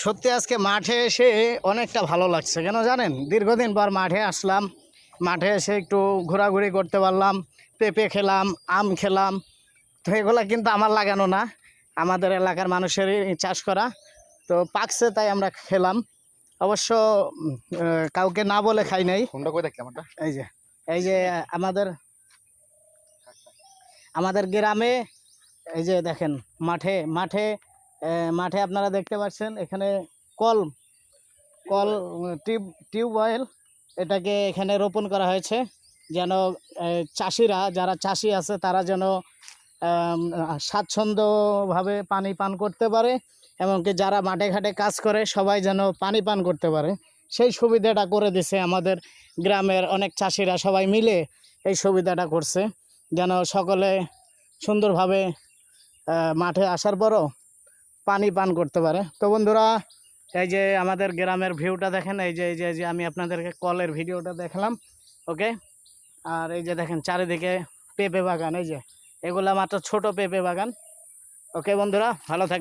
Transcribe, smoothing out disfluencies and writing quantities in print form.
সত্যি আজকে মাঠে এসে অনেকটা ভালো লাগছে, কেন জানেন? দীর্ঘদিন পর মাঠে আসলাম। মাঠে এসে একটু ঘোরাঘুরি করতে পারলাম, পেঁপে খেলাম, আম খেলাম। তো এগুলা কিন্তু আমার লাগানো না, আমাদের এলাকার মানুষেরই চাষ করা। তো পাকছে তাই আমরা খেলাম। অবশ্য কাউকে না বলে খাই নাই। ফোনটা কই দেখলাম এটা? এই যে আমাদের আমাদের গ্রামে এই যে দেখেন, মাঠে মাঠে মাঠে আপনারা দেখতে পাচ্ছেন এখানে কল কল টিউবওয়েল, এটাকে এখানে রোপণ করা হয়েছে যেন চাষিরা, যারা চাষি আছে তারা যেন স্বাচ্ছন্দ্যভাবে পানি পান করতে পারে, এমনকি যারা মাঠে ঘাটে কাজ করে সবাই যেন পানি পান করতে পারে। সেই সুবিধাটা করে দিছে আমাদের গ্রামের অনেক চাষিরা সবাই মিলে এই সুবিধাটা করছে, যেন সকলে সুন্দরভাবে মাঠে আসার পরও পানি পান করতে পারে। তো বন্ধুরা, এই যে আমাদের গ্রামের ভিউটা দেখেন, এই যে আমি আপনাদেরকে কলের ভিডিওটা দেখালাম, ওকে। আর এই যে দেখেন চারিদিকে পেঁপে বাগান, এই যে এগুলা মাত্র ছোট পেঁপে বাগান। ওকে বন্ধুরা, ভালো থাকবেন।